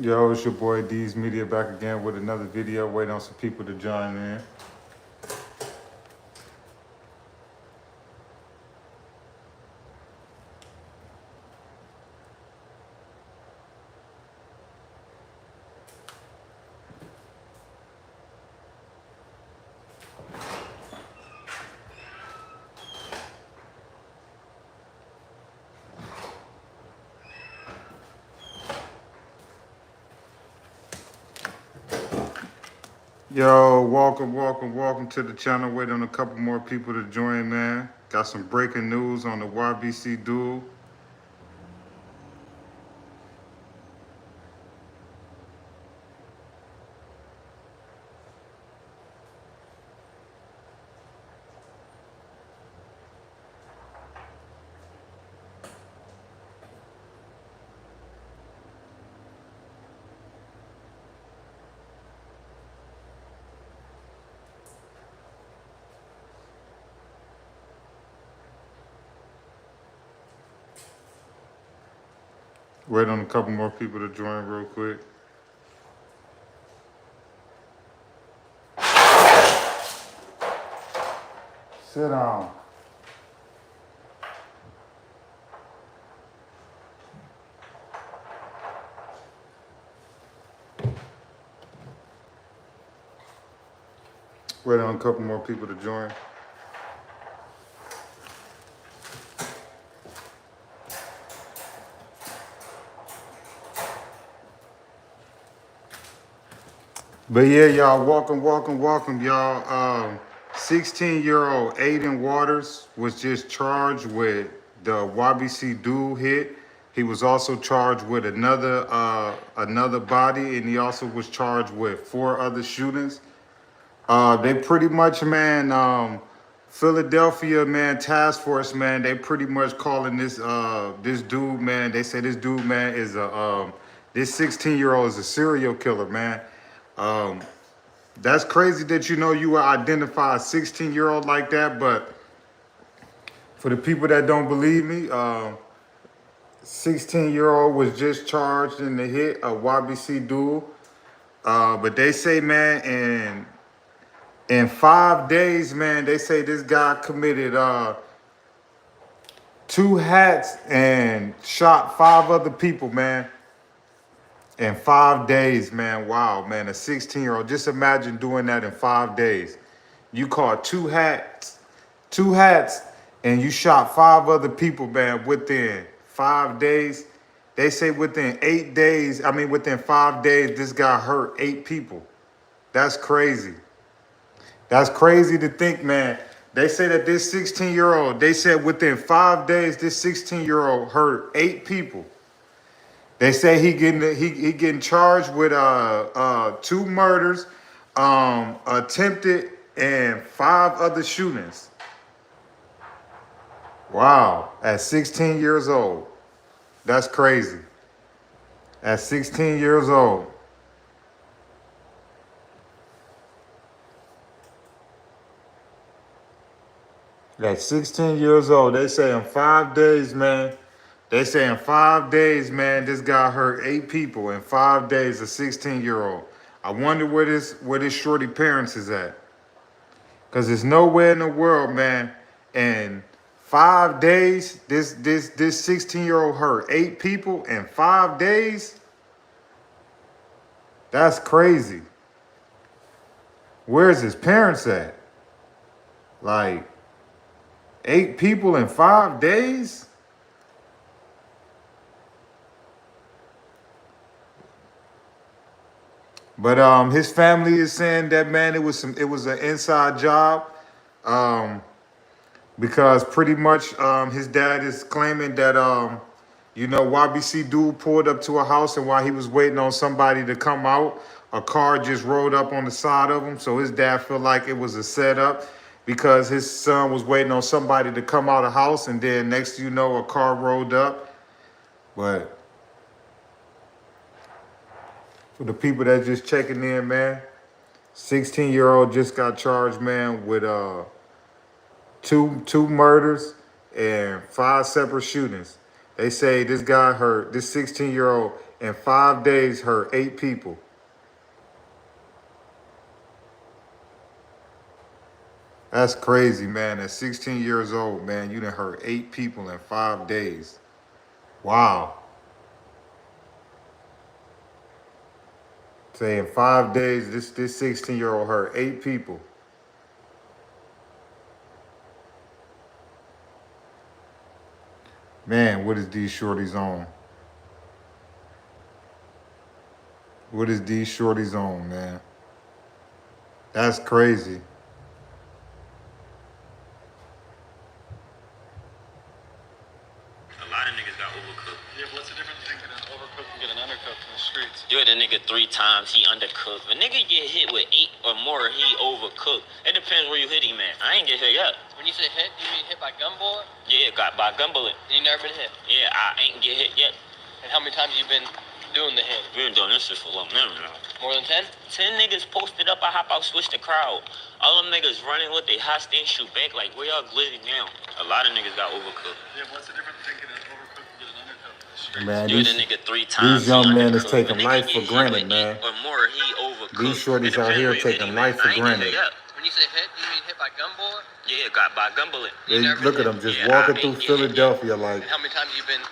Yo, it's your boy D's Media back again with another video. Waiting on some people to join in. Yo, welcome to the channel. Waiting on a couple more people to join, man. Got some breaking news on the YBC Dul. Waiting on a couple more people to join real quick. Sit down. Waiting on a couple more people to join. But yeah, y'all, welcome, y'all. 16-year-old Aiden Waters was just charged with the YBC Dul hit. He was also charged with another body, and he also was charged with 4 other shootings. They pretty much, man, Philadelphia, man, task force, man, they pretty much calling this dude, man. They say this dude, man, is this 16-year-old is a serial killer, man. That's crazy that you would identify a 16-year-old like that, but for the people that don't believe me, 16-year-old was just charged in the hit of YBC Dul. But they say, man, in 5 days, man, they say this guy committed 2 hats and shot 5 other people, man. In 5 days, man. Wow, man. A 16-year-old. Just imagine doing that in 5 days. You caught 2 hats, and you shot 5 other people, man, within 5 days. They say within 8 days, within 5 days, this guy hurt 8 people. That's crazy. That's crazy to think, man. They say that this 16-year-old, they said within 5 days, this 16-year-old hurt 8 people. They say he getting charged with 2 murders, attempted, and 5 other shootings. Wow, at 16 years old. That's crazy. At 16 years old. At 16 years old, they say in 5 days, man. They say in 5 days, man, this guy hurt 8 people in 5 days, a 16-year-old. I wonder where this shorty parents is at. Because there's nowhere in the world, man, in 5 days, this 16-year-old hurt 8 people in 5 days. That's crazy. Where's his parents at? Like, 8 people in 5 days? But his family is saying that, man, it was an inside job, because pretty much his dad is claiming that YBC Dul pulled up to a house, and while he was waiting on somebody to come out, a car just rolled up on the side of him. So his dad felt like it was a setup because his son was waiting on somebody to come out of the house, and then next thing you know, a car rolled up. But for the people that just checking in, man, 16-year-old just got charged, man, with two murders and 5 separate shootings. They say this 16-year-old in 5 days hurt 8 people. That's crazy, man. At 16 years old, man, you done hurt 8 people in 5 days. Wow. Say in 5 days, this 16-year-old hurt 8 people. Man, what is these shorties on? What is these shorties on, man? That's crazy. A lot of niggas got overcooked. Yeah, what's the difference between getting overcooked and getting undercooked in the streets? You hit a nigga 3 times, he undercooked. If a nigga get hit with 8 or more, he overcooked. It depends where you hit him at. I ain't get hit yet. When you say hit, you mean hit by gun bullet? Yeah, got by gun bullet. You never been hit? Yeah, I ain't get hit yet. And how many times you been doing the hit? We been doing this shit for a long time now. More than 10? 10 niggas posted up, I hop out, switch the crowd. All them niggas running with they hostage, shoot back like where y'all glizzy now. A lot of niggas got overcooked. Yeah, what's the difference between getting overcooked and getting undercooked in the streets? Man, You hit a nigga 3 times. these young he men is undercooked. taking If a life nigga for get hit granted, with man. 8 or more, he overcooked. These shorties It out depends here where you hit taking him life at. for I ain't get granted. hit yet. When you say hit, you mean hit by gun bullet? Yeah, got by gun bullet. They, never look at been them just Yeah, walking I through ain't get hit yet. Philadelphia like And how many times you been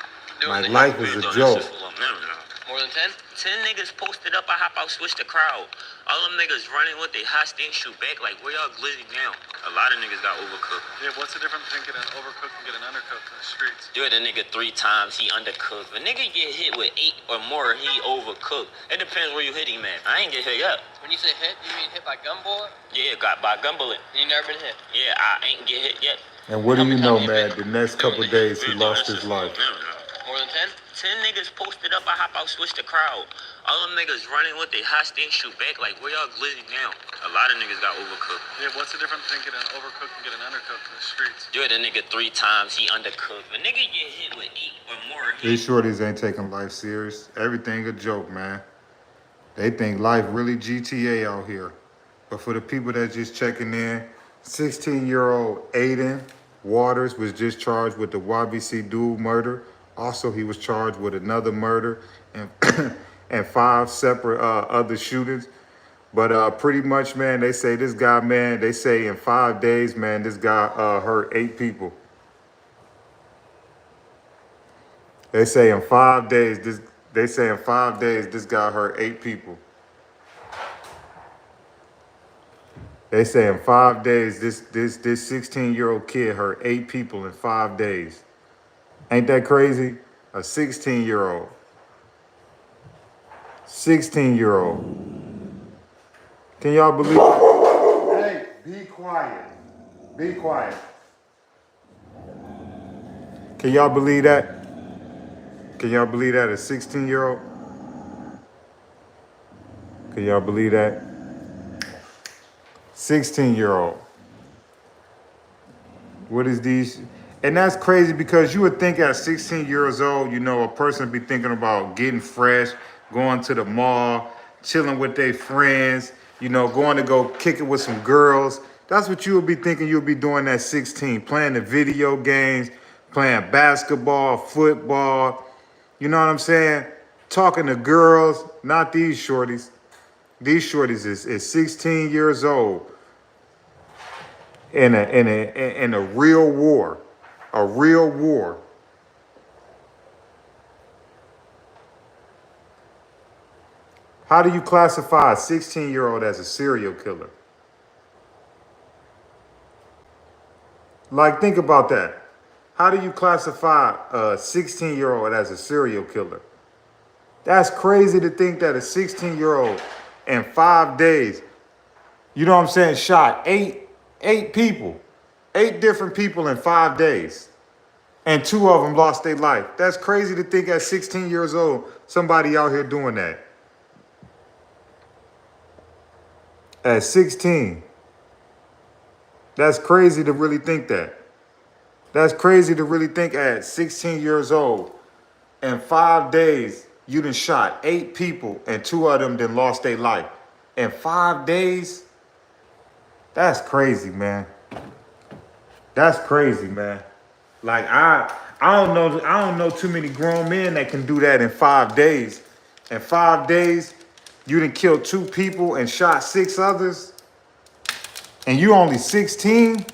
doing the hit? life We is been a doing this joke. shit for a long time now. More than 10? 10 niggas posted up, I hop out, switch the crowd. All them niggas running with they hostage, shoot back like where y'all glizzy now. A lot of niggas got overcooked. Yeah, what's the difference between getting overcooked and getting undercooked in the streets? You hit a nigga 3 times, he undercooked. If a nigga get hit with 8 or more, he overcooked. It depends where you hit him at. I ain't get hit yet. When you say hit, you mean hit by gun bullet? Yeah, got by gun bullet. You never been hit? Yeah, I ain't get hit yet. And what do How you many know, times you man? been The next couple Doing days, this- he we been lost doing his this shit for a life. long time now. More than 10? 10 niggas posted up, I hop out, switch the crowd. All them niggas running with they hostage, shoot back like where y'all glizzy now. A lot of niggas got overcooked. Yeah, what's the difference between getting overcooked and getting undercooked in the streets? You hit a nigga 3 times, he undercooked. If a nigga get hit with 8 or more, he These shorties ain't taking life serious. Everything a joke, man. They think life really GTA out here. But for the people that just checking in, 16-year-old Aiden Waters was just charged with the YBC Dul murder. Also, he was charged with another murder and and 5 separate other shootings. But pretty much, man, they say this guy, man, they say in 5 days, man, this guy hurt 8 people. They say in 5 days, this guy hurt 8 people. They say in 5 days, this 16-year-old kid hurt 8 people in 5 days. Ain't that crazy? A 16-year-old. 16-year-old. Can y'all believe it? Hey, be quiet. Be quiet. Can y'all believe that? Can y'all believe that? A 16-year-old? Can y'all believe that? 16-year-old. What is these? And that's crazy because you would think at 16 years old, you know, a person would be thinking about getting fresh, going to the mall, chilling with their friends, you know, going to go kick it with some girls. That's what you would be thinking you'll be doing at 16, playing the video games, playing basketball, football, you know what I'm saying? Talking to girls, not these shorties. These shorties is 16 years old in a real war. A real war. How do you classify a 16-year-old as a serial killer? Like, think about that. How do you classify a 16-year-old as a serial killer? That's crazy to think that a 16-year-old in 5 days, you know what I'm saying, shot eight people, 8 different people in 5 days. And 2 of them lost their life. That's crazy to think at 16 years old, somebody out here doing that. At 16. That's crazy to really think that. That's crazy to really think at 16 years old, in 5 days, you done shot 8 people and 2 of them done lost their life. In 5 days? That's crazy, man. That's crazy, man. Like I don't know too many grown men that can do that in 5 days. In 5 days, you done killed 2 people and shot 6 others, and you only 16?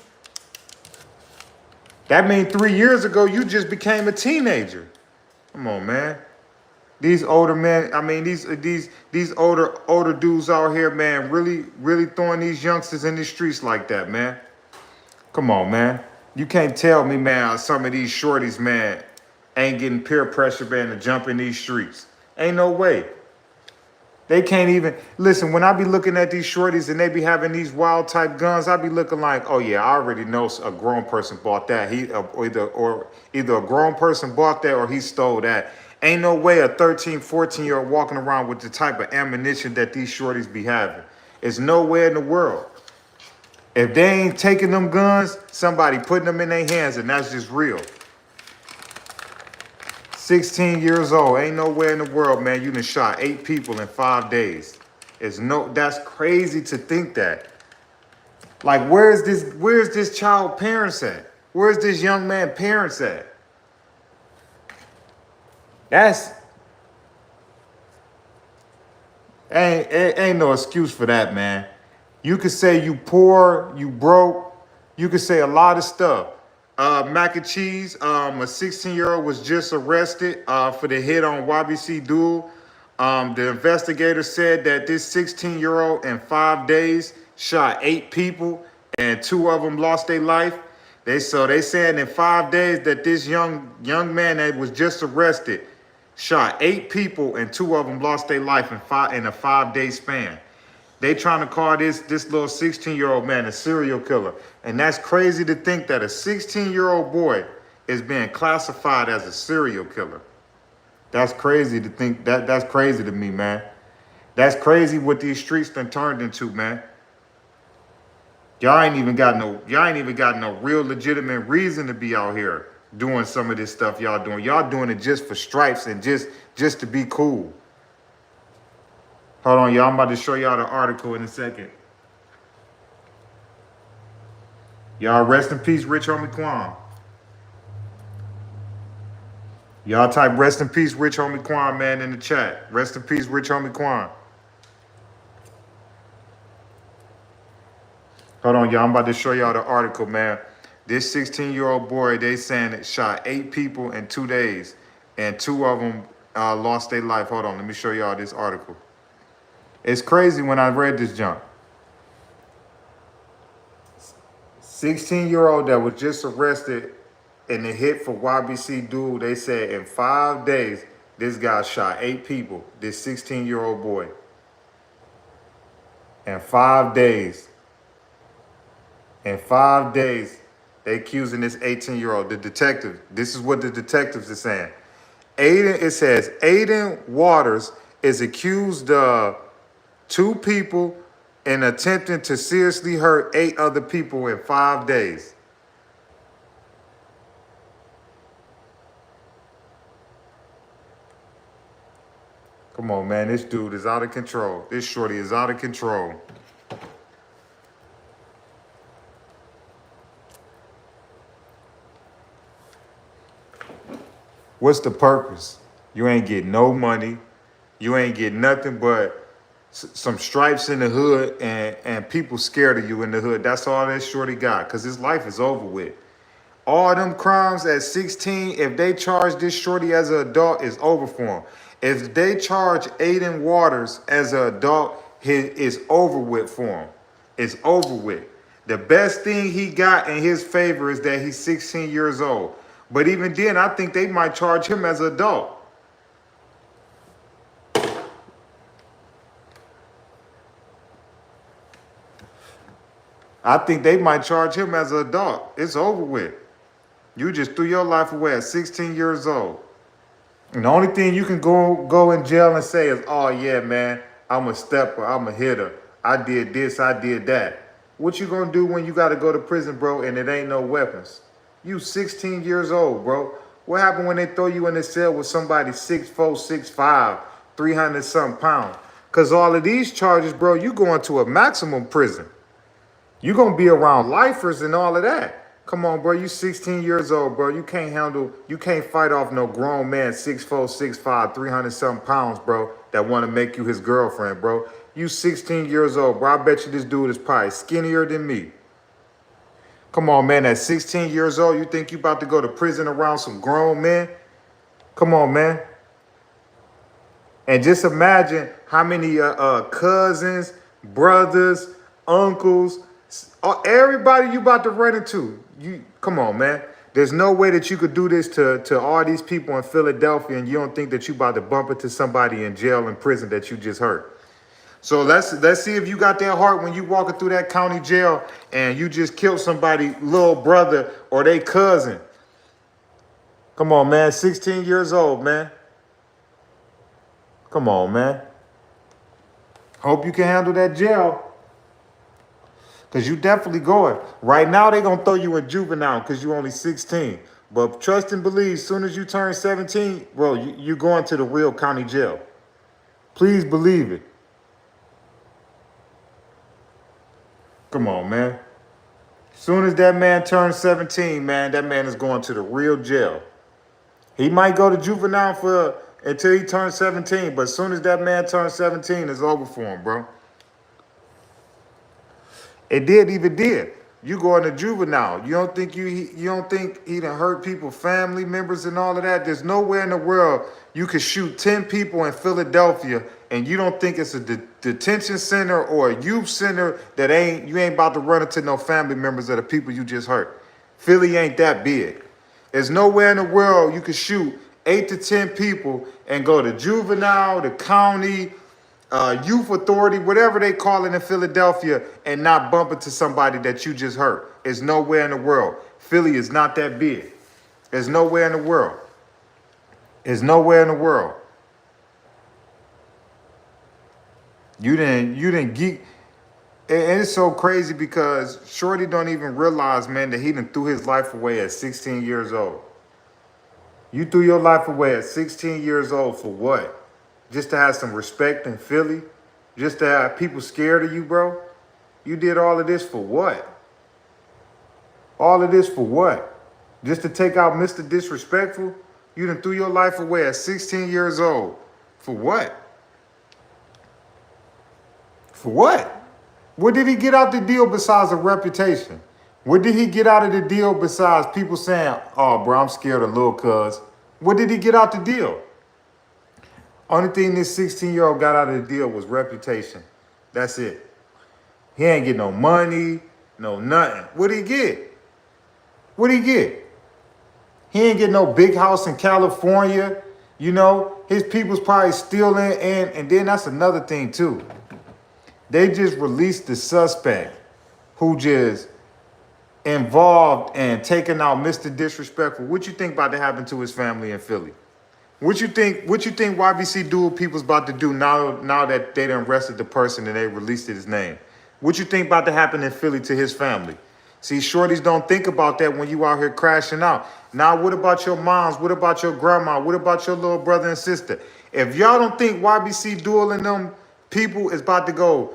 That means 3 years ago, you just became a teenager. Come on, man. These older men, I mean, these older dudes out here, man, really throwing these youngsters in the streets like that, man. Come on, man. You can't tell me, man, some of these shorties, man, ain't getting peer pressure, man, to jump in these streets. Ain't no way. They can't even, listen, when I be looking at these shorties and they be having these wild type guns, I be looking like, oh yeah, I already know a grown person bought that. Either a grown person bought that or he stole that. Ain't no way a 13, 14-year-old walking around with the type of ammunition that these shorties be having. It's nowhere in the world. If they ain't taking them guns, somebody putting them in their hands, and that's just real. 16 years old, ain't nowhere in the world, man, you done shot 8 people in 5 days. That's crazy to think that. Like, where's this child parents at? Where's this young man parents at? Ain't no excuse for that, man. You could say you poor, you broke. You could say a lot of stuff. Mac and Cheese, a 16-year-old was just arrested for the hit on YBC Dul. The investigator said that this 16-year-old in 5 days shot 8 people and 2 of them lost their life. They saying in 5 days that this young man that was just arrested shot 8 people and 2 of them lost their life in a 5-day span. They trying to call this little 16-year-old man a serial killer. And that's crazy to think that a 16-year-old boy is being classified as a serial killer. That's crazy to think. That's crazy to me, man. That's crazy what these streets done turned into, man. Y'all ain't even got no real legitimate reason to be out here doing some of this stuff y'all doing. Y'all doing it just for stripes and just to be cool. Hold on, y'all. I'm about to show y'all the article in a second. Y'all rest in peace, Rich Homie Quan. Y'all type rest in peace, Rich Homie Quan, man, in the chat. Rest in peace, Rich Homie Quan. Hold on, y'all. I'm about to show y'all the article, man. This 16-year-old boy, they saying it shot 8 people in 2 days, and 2 of them lost their life. Hold on, let me show y'all this article. It's crazy when I read this junk. 16-year-old that was just arrested in the hit for YBC Dul, they said in 5 days, this guy shot 8 people, this 16-year-old boy. In 5 days. In 5 days, they accusing this 18-year-old. The detective, this is what the detectives are saying. It says, Aiden Waters is accused of 2 people and attempting to seriously hurt 8 other people in 5 days. Come on, man. This dude is out of control. This shorty is out of control. What's the purpose? You ain't getting no money. You ain't getting nothing but some stripes in the hood and people scared of you in the hood. That's all that shorty got, because his life is over with. All them crimes at 16, if they charge this shorty as an adult, it's over for him. If they charge Aiden Waters as an adult, it's over with for him. It's over with. The best thing he got in his favor is that he's 16 years old. But even then, I think they might charge him as an adult. I think they might charge him as an adult. It's over with. You just threw your life away at 16 years old. And the only thing you can go in jail and say is, oh yeah, man, I'm a stepper, I'm a hitter. I did this, I did that. What you gonna do when you gotta go to prison, bro, and it ain't no weapons? You 16 years old, bro. What happened when they throw you in the cell with somebody 6'4", 6'5", 300-something pounds? Because all of these charges, bro, you going to a maximum prison. You're going to be around lifers and all of that. Come on, bro. You 16 years old, bro. You can't fight off no grown man, 6'4", 6'5", 300-something pounds, bro, that want to make you his girlfriend, bro. You 16 years old, bro. I bet you this dude is probably skinnier than me. Come on, man. At 16 years old, you think you about to go to prison around some grown men? Come on, man. And just imagine how many cousins, brothers, uncles, everybody you about to run into. Come on, man. There's no way that you could do this to all these people in Philadelphia and you don't think that you about to bump into somebody in jail and prison that you just hurt. So let's see if you got that heart when you walking through that county jail and you just killed somebody, little brother or they cousin. Come on, man. 16 years old, man. Come on, man. Hope you can handle that jail. Because you definitely going. Right now, they're going to throw you in juvenile because you're only 16. But trust and believe, as soon as you turn 17, bro, you're going to the real county jail. Please believe it. Come on, man. As soon as that man turns 17, man, that man is going to the real jail. He might go to juvenile until he turns 17, but as soon as that man turns 17, it's over for him, bro. It did. You going to juvenile. You don't think he done hurt people, family members and all of that? There's nowhere in the world you could shoot 10 people in Philadelphia and you don't think it's a detention center or a youth center that you ain't about to run into no family members of the people you just hurt. Philly ain't that big. There's nowhere in the world you could shoot 8 to 10 people and go to juvenile, the county, youth authority, whatever they call it in Philadelphia, and not bump into somebody that you just hurt. There's nowhere in the world. Philly is not that big. There's nowhere in the world. There's nowhere in the world. You didn't geek. And it's so crazy because Shorty don't even realize, man, that he done threw his life away at 16 years old. You threw your life away at 16 years old for what? Just to have some respect in Philly? Just to have people scared of you, bro? You did all of this for what? All of this for what? Just to take out Mr. Disrespectful? You done threw your life away at 16 years old. For what? For what? What did he get out the deal besides a reputation? What did he get out of the deal besides people saying, oh, bro, I'm scared of Lil Cuz? What did he get out the deal? Only thing this 16-year-old got out of the deal was reputation. That's it. He ain't get no money, no nothing. What'd he get? What'd he get? He ain't get no big house in California. You know, his people's probably still in. And then that's another thing, too. They just released the suspect who just involved and taking out Mr. Disrespectful. What you think about to happen to his family in Philly? What you think YBC Dul people's about to do now that they done arrested the person and they released his name? What you think about to happen in Philly to his family? See, shorties don't think about that when you out here crashing out. Now, what about your moms? What about your grandma? What about your little brother and sister? If y'all don't think YBC Dul and them people is about to go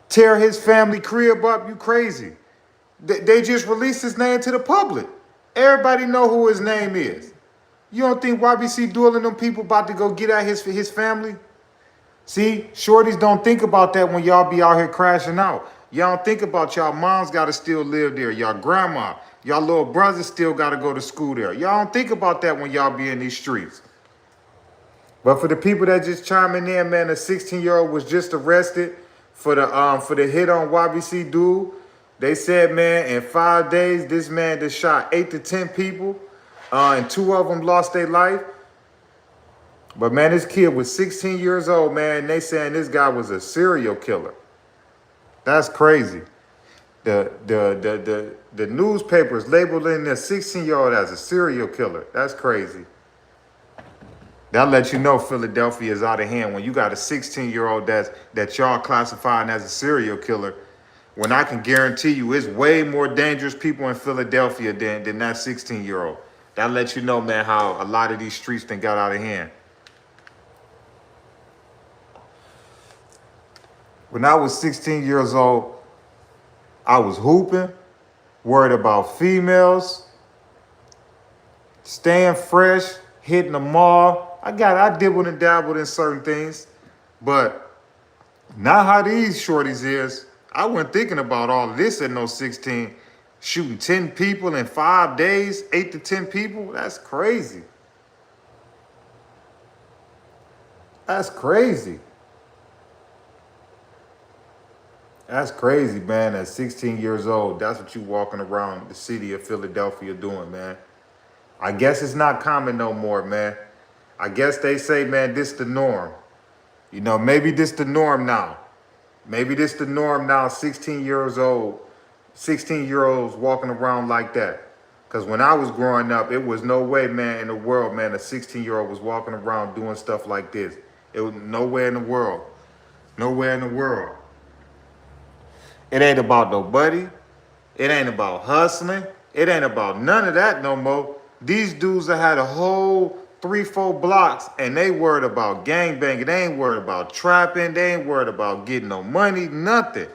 tear his family crib up, you crazy. They just released his name to the public. Everybody know who his name is. You don't think YBC Dul and them people about to go get at his family? See, shorties don't think about that when y'all be out here crashing out. Y'all don't think about y'all moms got to still live there. Y'all grandma, y'all little brothers still got to go to school there. Y'all don't think about that when y'all be in these streets. But for the people that just chiming in, man, a 16-year-old was just arrested for the hit on YBC Dul. They said, man, in 5 days, this man just shot 8 to 10 people, and 2 of them lost their life. But man, this kid was 16 years old, man. They saying this guy was a serial killer. That's crazy. The newspapers labeling the 16-year-old as a serial killer. That's crazy. That lets you know Philadelphia is out of hand when you got a 16-year-old that y'all classifying as a serial killer. When I can guarantee you it's way more dangerous people in Philadelphia than that 16-year-old. That lets you know, man, how a lot of these streets done got out of hand. When I was 16 years old, I was hooping. worried about females, staying fresh, hitting the mall. I dibbled and dabbled in certain things, but not how these shorties is. I wasn't thinking about all of this at no 16. Shooting 10 people in 5 days, 8 to 10 people. That's crazy. That's crazy. That's crazy, man. At 16 years old, that's what you walking around the city of Philadelphia doing, man. I guess it's not common no more, man. I guess they say, man, this the norm. You know, maybe this the norm now. Maybe this the norm now, 16 years old, 16-year-olds walking around like that. Because when I was growing up, it was no way, man, in the world, man, a 16-year-old was walking around doing stuff like this. It was nowhere in the world. Nowhere in the world. It ain't about nobody. It ain't about hustling. It ain't about none of that no more. These dudes that had a whole 3-4 blocks and they worried about gangbanging. They ain't worried about trapping. They ain't worried about getting no money, nothing.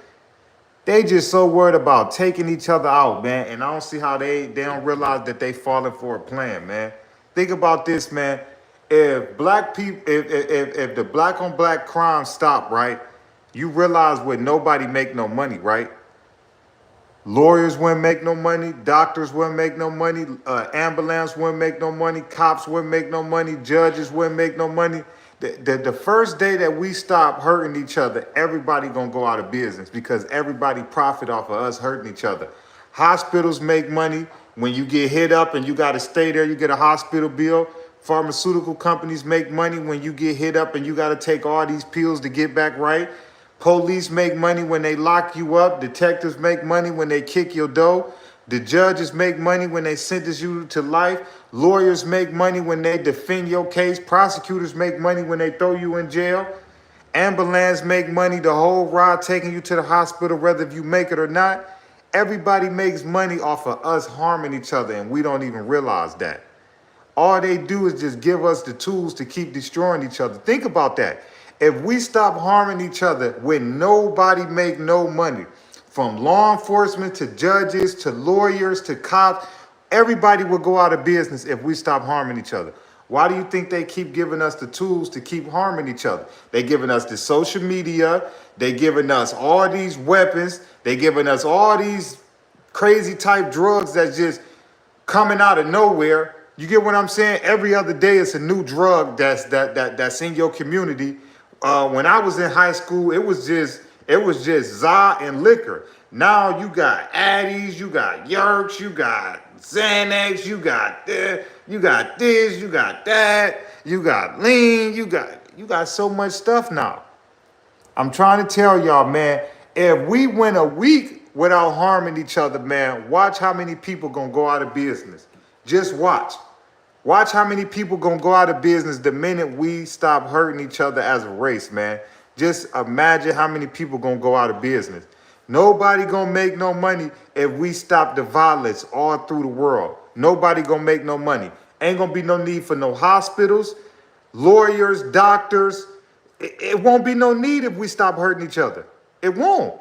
They just so worried about taking each other out, man. And I don't see how they don't realize that they falling for a plan, man. Think about this, man. If black people, if the black on black crime stop, right? You realize would nobody make no money, right? Lawyers wouldn't make no money. Doctors wouldn't make no money. Ambulance wouldn't make no money. Cops wouldn't make no money. Judges wouldn't make no money. The first day that we stop hurting each other, everybody gonna go out of business because everybody profit off of us hurting each other. Hospitals make money when you get hit up and you gotta stay there, you get a hospital bill. Pharmaceutical companies make money when you get hit up and you gotta take all these pills to get back right. Police make money when they lock you up. Detectives make money when they kick your door. The judges make money when they sentence you to life. Lawyers make money when they defend your case. Prosecutors make money when they throw you in jail. Ambulance make money the whole ride taking you to the hospital, whether if you make it or not. Everybody makes money off of us harming each other, and we don't even realize that. All they do is just give us the tools to keep destroying each other. Think about that. If we stop harming each other, when nobody make no money, from law enforcement to judges to lawyers to cops, everybody will go out of business if we stop harming each other. Why do you think they keep giving us the tools to keep harming each other? They giving us the social media. They giving us all these weapons. They giving us all these crazy type drugs that's just coming out of nowhere. You get what I'm saying? Every other day it's a new drug that's in your community. When I was in high school, it was just za and liquor. Now you got Addies, you got Yerks, you got Xanax, you got this, you got that, you got lean, you got so much stuff now. I'm trying to tell y'all, man, if we went a week without harming each other, man, watch how many people gonna go out of business. Just watch. Watch how many people gonna go out of business the minute we stop hurting each other as a race, man. Just imagine how many people gonna go out of business. Nobody gonna make no money if we stop the violence all through the world. Nobody gonna make no money. Ain't gonna be no need for no hospitals, lawyers, doctors. It won't be no need if we stop hurting each other. It won't.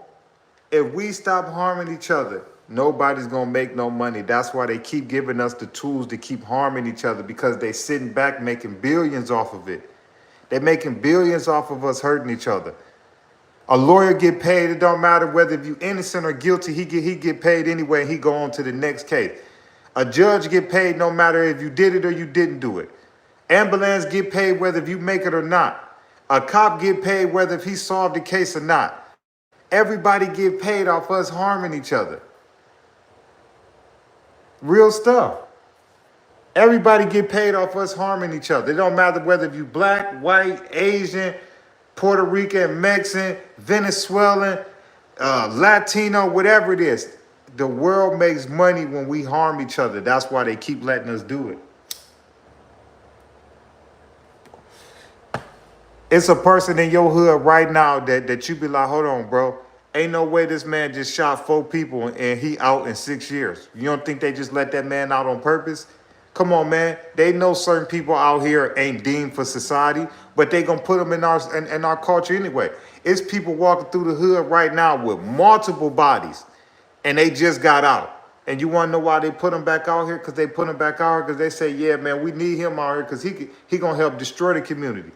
If we stop harming each other, nobody's gonna make no money. That's why they keep giving us the tools to keep harming each other, because they sitting back making billions off of it. They're making billions off of us hurting each other. A lawyer get paid. It don't matter whether if you innocent or guilty. He get paid anyway. And he go on to the next case. A judge get paid no matter if you did it or you didn't do it. Ambulance get paid whether if you make it or not. A cop get paid whether if he solved the case or not. Everybody get paid off us harming each other. Real stuff. Everybody get paid off us harming each other. It don't matter whether if you black, white, Asian, Puerto Rican, Mexican, Venezuelan, Latino, whatever it is. The world makes money when we harm each other. That's why they keep letting us do it. It's a person in your hood right now that you be like, hold on, bro. Ain't no way this man just shot 4 people and he out in 6 years. You don't think they just let that man out on purpose? Come on, man. They know certain people out here ain't deemed for society, but they gonna put them in our culture anyway. It's people walking through the hood right now with multiple bodies, and they just got out. And you want to know why they put him back out here? Because they put him back out here because they say, yeah, man, we need him out here because he going to help destroy the community.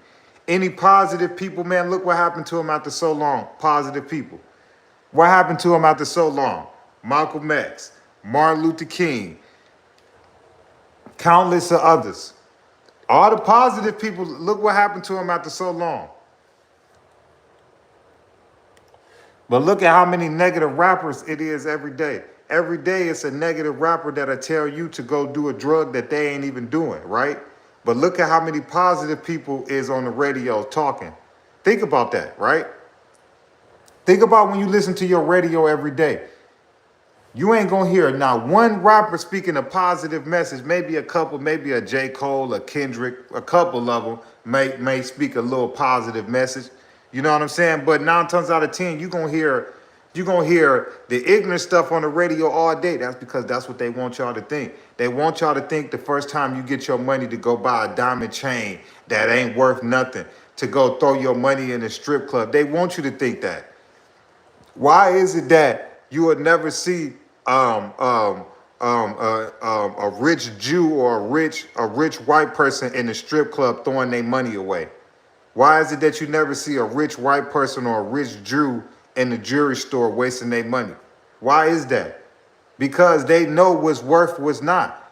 Any positive people, man, look what happened to him after so long. Positive people. What happened to him after so long? Malcolm X, Martin Luther King, countless of others. All the positive people, look what happened to him after so long. But look at how many negative rappers it is every day. Every day it's a negative rapper that'll tell you to go do a drug that they ain't even doing, right? But look at how many positive people is on the radio talking. Think about that, right? Think about when you listen to your radio every day. You ain't gonna hear not one rapper speaking a positive message. Maybe a couple, maybe a J. Cole, a Kendrick, a couple of them may speak a little positive message. You know what I'm saying? But 9 times out of 10, you're gonna hear the ignorant stuff on the radio all day. That's because that's what they want y'all to think. They want y'all to think the first time you get your money to go buy a diamond chain that ain't worth nothing, to go throw your money in a strip club. They want you to think that. Why is it that you would never see a rich Jew or a rich white person in the strip club throwing their money away? Why is it that you never see a rich white person or a rich Jew in the jewelry store wasting their money? Why is that? Because they know what's worth, what's not.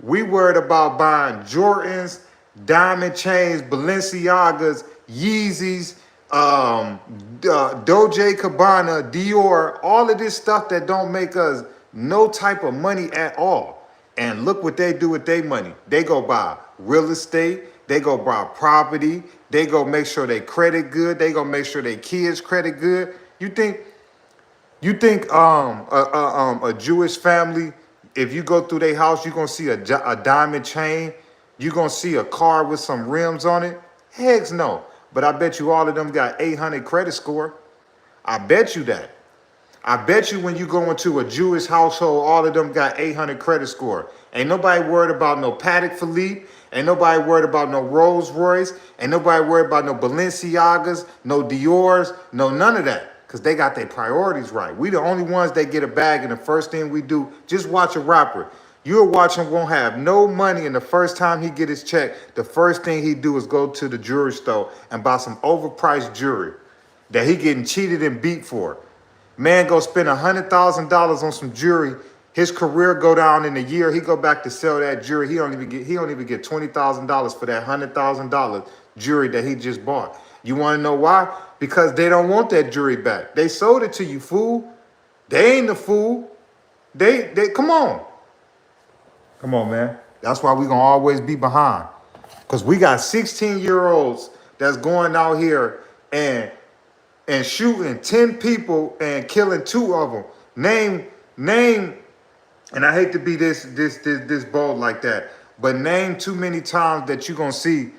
We worried about buying Jordans, diamond chains, Balenciagas, Yeezys, Dolce Gabbana, Dior, all of this stuff that don't make us no type of money at all. And look what they do with their money. They go buy real estate. They go buy property. They go make sure they credit good. They go make sure their kids credit good. You think a Jewish family, if you go through their house, you're gonna see a diamond chain? You're gonna see a car with some rims on it? Heck no. But I bet you all of them got 800 credit score. I bet you that. I bet you when you go into a Jewish household, all of them got 800 credit score. Ain't nobody worried about no Patek Philippe. Ain't nobody worried about no Rolls Royce. Ain't nobody worried about no Balenciagas, no Dior's, no none of that. Because they got their priorities right. We the only ones that get a bag, and the first thing we do, just watch a rapper. You'll watch him won't have no money, and the first time he get his check, the first thing he do is go to the jewelry store and buy some overpriced jewelry that he getting cheated and beat for. Man go spend $100,000 on some jewelry. His career go down in a year. He go back to sell that jewelry. He don't even get $20,000 for that $100,000 jewelry that he just bought. You want to know why? Because they don't want that jewelry back. They sold it to you, fool. They ain't the fool. They come on. Come on, man. That's why we gonna always be behind. Because we got 16-year-olds that's going out here and shooting 10 people and killing 2 of them. Name, and I hate to be this bold like that, but name too many times that you're gonna see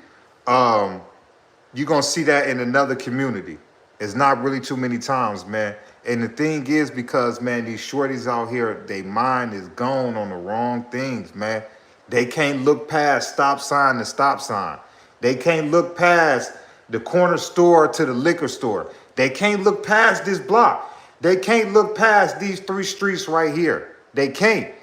that in another community. It's not really too many times, man. And the thing is, because, man, these shorties out here, their mind is gone on the wrong things, man. They can't look past stop sign to stop sign. They can't look past the corner store to the liquor store. They can't look past this block. They can't look past these 3 streets right here. They can't.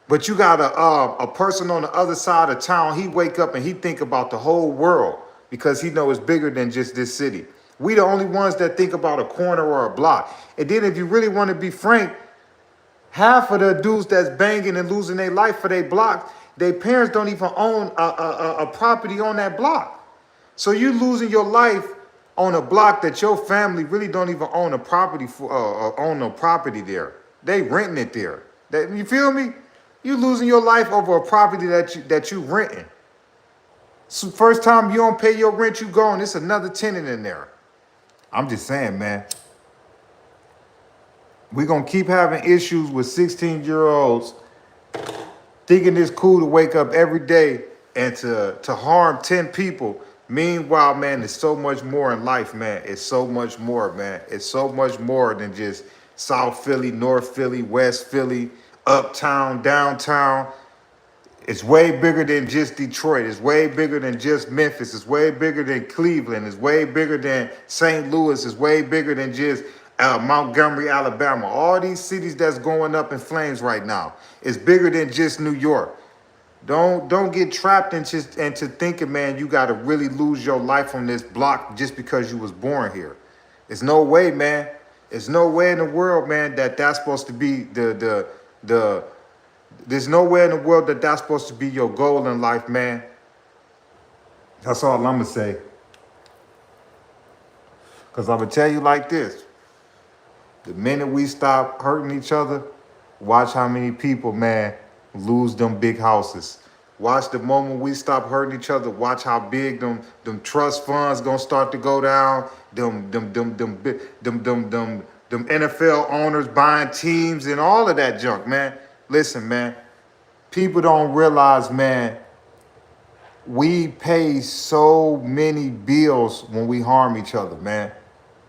But you got a person on the other side of town. He wake up and he think about the whole world because he know it's bigger than just this city. We the only ones that think about a corner or a block. And then if you really want to be frank, half of the dudes that's banging and losing their life for their block, their parents don't even own a property on that block. So you losing your life on a block that your family really don't even own a property for, own no property there. They renting it there. You feel me? You losing your life over a property that you renting. So first time you don't pay your rent, you gone. It's another tenant in there. I'm just saying, man. We're going to keep having issues with 16-year-olds thinking it's cool to wake up every day and to harm 10 people. Meanwhile, man, there's so much more in life, man. It's so much more, man. It's so much more than just South Philly, North Philly, West Philly, uptown, downtown. It's way bigger than just Detroit. It's way bigger than just Memphis. It's way bigger than Cleveland. It's way bigger than St. Louis. It's way bigger than just Montgomery, Alabama, all these cities that's going up in flames right now. It's bigger than just New York. Don't get trapped into thinking, man, you got to really lose your life on this block just because you was born here. There's no way, man. There's no way in the world, man, that that's supposed to be there's no way in the world that that's supposed to be your goal in life, man. That's all I'm gonna say. Because I'm gonna tell you like this. The minute we stop hurting each other, watch how many people, man, lose them big houses. Watch the moment we stop hurting each other, watch how big them trust funds gonna start to go down. Them NFL owners buying teams and all of that junk, man. Listen, man, people don't realize, man, we pay so many bills when we harm each other, man.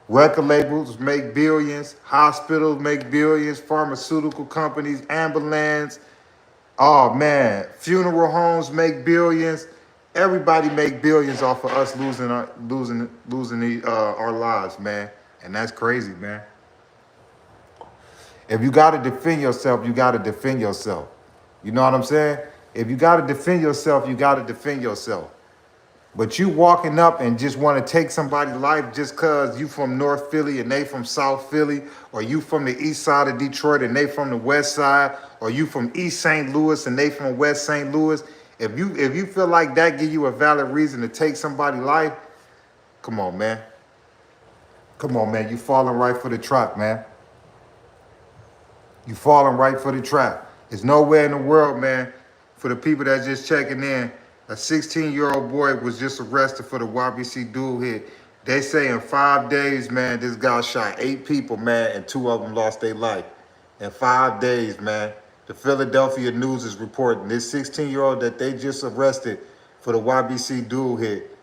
Record labels make billions, hospitals make billions, pharmaceutical companies, ambulance. Oh man, funeral homes make billions. Everybody make billions off of us losing our lives, man. And that's crazy, man. If you got to defend yourself, you got to defend yourself. You know what I'm saying? If you got to defend yourself, you got to defend yourself. But you walking up and just want to take somebody's life just because you from North Philly and they from South Philly, or you from the east side of Detroit and they from the west side, or you from East St. Louis and they from West St. Louis, if you feel like that give you a valid reason to take somebody's life, come on, man. Come on, man. You falling right for the trap, man. You falling right for the trap. There's nowhere in the world, man, for the people that's just checking in. A 16-year-old boy was just arrested for the YBC Dul hit. They say in 5 days, man, this guy shot 8 people, man, and 2 of them lost their life. In 5 days, man. The Philadelphia News is reporting this 16-year-old that they just arrested for the YBC Dul hit.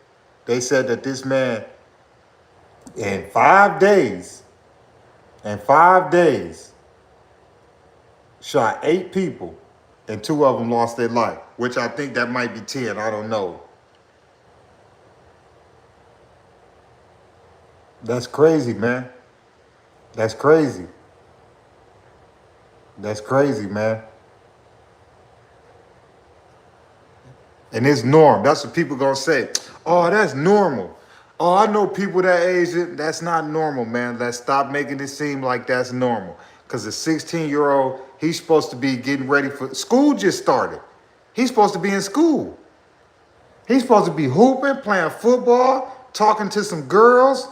They said that this man, in 5 days, shot 8 people, and 2 of them lost their life, which I think that might be 10. I don't know. That's crazy, man. That's crazy. That's crazy, man. And it's norm. That's what people gonna say. Oh, that's normal. Oh, I know people that age. That's not normal, man. Let's stop making it seem like that's normal. Because a 16-year-old, he's supposed to be getting ready for school. Just started. He's supposed to be in school. He's supposed to be hooping, playing football, talking to some girls,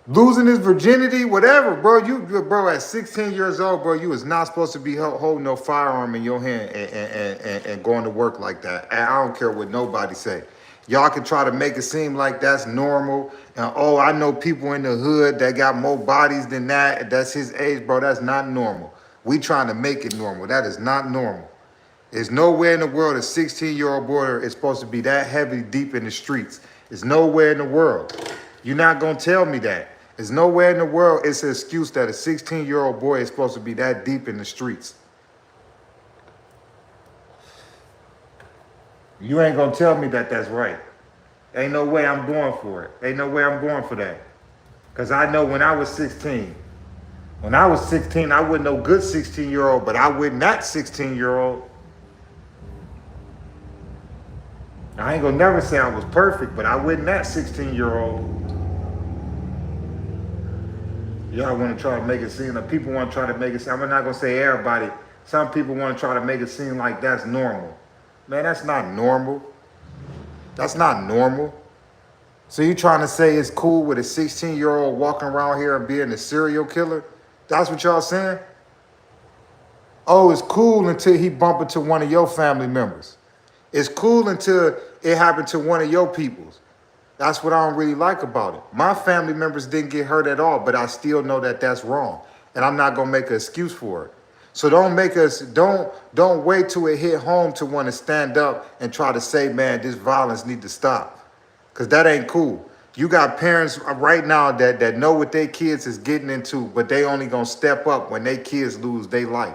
losing his virginity, whatever, bro. Bro, at 16 years old, bro, you was not supposed to be holding no firearm in your hand and going to work like that. And I don't care what nobody say. Y'all can try to make it seem like that's normal. And, oh, I know people in the hood that got more bodies than that. That's his age, bro. That's not normal. We trying to make it normal. That is not normal. There's nowhere in the world a 16-year-old boy is supposed to be that heavy deep in the streets. There's nowhere in the world. You're not going to tell me that. There's nowhere in the world it's an excuse that a 16-year-old boy is supposed to be that deep in the streets. You ain't going to tell me that that's right. Ain't no way I'm going for it. Ain't no way I'm going for that. Because I know when I was 16, I wasn't no good 16-year-old, but I wasn't that 16-year-old. I ain't going to never say I was perfect, but I wasn't that 16-year-old. Y'all want to try to make it seem like people want to try to make it seem, I'm not going to say everybody. Some people want to try to make it seem like that's normal. Man, that's not normal. That's not normal. So you trying to say it's cool with a 16-year-old walking around here and being a serial killer? That's what y'all saying? Oh, it's cool until he bump into one of your family members. It's cool until it happened to one of your peoples. That's what I don't really like about it. My family members didn't get hurt at all, but I still know that that's wrong. And I'm not going to make an excuse for it. So don't wait till it hit home to want to stand up and try to say, man, this violence need to stop. Because that ain't cool. You got parents right now that know what their kids is getting into, but they only going to step up when their kids lose their life.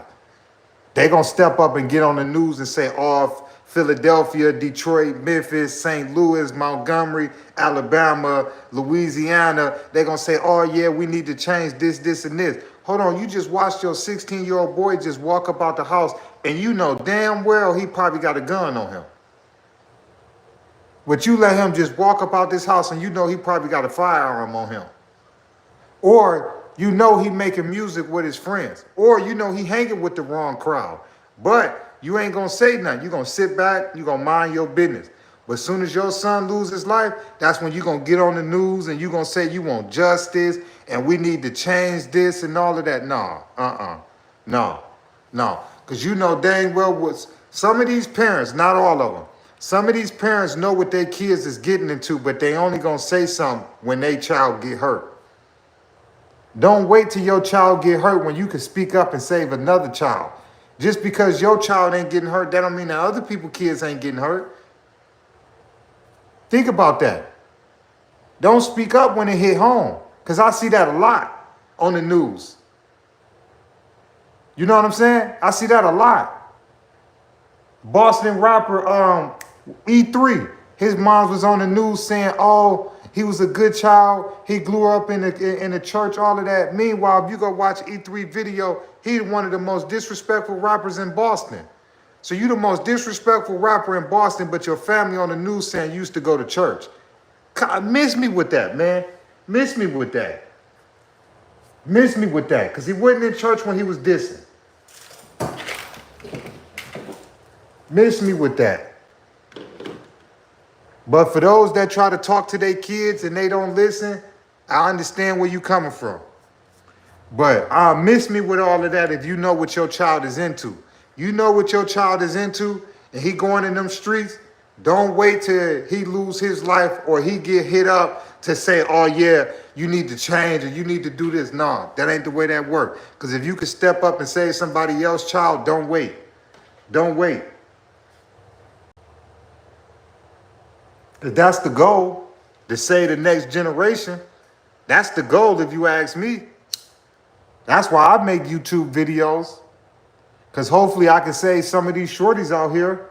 They going to step up and get on the news and say, oh, Philadelphia, Detroit, Memphis, St. Louis, Montgomery, Alabama, Louisiana. They're going to say, oh, yeah, we need to change this, this, and this. Hold on, you just watched your 16-year-old boy just walk up out the house, and you know damn well he probably got a gun on him. But you let him just walk up out this house, and you know he probably got a firearm on him. Or you know he making music with his friends. Or you know he hanging with the wrong crowd. But you ain't gonna say nothing. You're gonna sit back, you're gonna mind your business. But as soon as your son loses his life, that's when you're gonna get on the news and you're gonna say you want justice and we need to change this and all of that. No, no. Because you know dang well what some of these parents, not all of them, some of these parents know what their kids is getting into, but they only gonna say something when their child get hurt. Don't wait till your child get hurt when you can speak up and save another child. Just because your child ain't getting hurt, that don't mean that other people's kids ain't getting hurt. Think about that. Don't speak up when it hit home, because I see that a lot on the news. You know what I'm saying? I see that a lot. Boston rapper E3, his mom was on the news saying, oh, he was a good child. He grew up in the church, all of that. Meanwhile, if you go watch E3 video, he's one of the most disrespectful rappers in Boston. So you the most disrespectful rapper in Boston, but your family on the news saying you used to go to church. Miss me with that, man. Miss me with that. Miss me with that, because he wasn't in church when he was dissing. Miss me with that. But for those that try to talk to their kids and they don't listen, I understand where you're coming from. But miss me with all of that if you know what your child is into. You know what your child is into and he going in them streets, don't wait till he lose his life or he get hit up to say, oh yeah, you need to change or you need to do this. No, that ain't the way that works. Because if you could step up and save somebody else's child, don't wait. Don't wait. That's the goal, to save the next generation. That's the goal if you ask me. That's why I make YouTube videos, because hopefully I can save some of these shorties out here.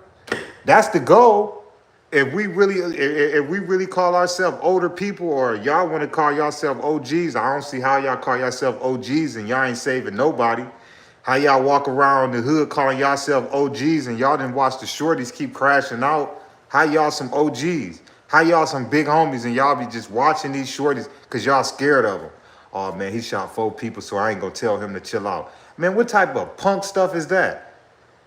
That's the goal. If we really call ourselves older people, or y'all want to call yourself OGs, I don't see how y'all call yourself OGs and y'all ain't saving nobody. How y'all walk around the hood calling yourself OGs and y'all didn't watch the shorties keep crashing out. How y'all some OGs? How y'all some big homies and y'all be just watching these shorties because y'all scared of them? Oh man, he shot 4 people, so I ain't gonna tell him to chill out. Man, what type of punk stuff is that?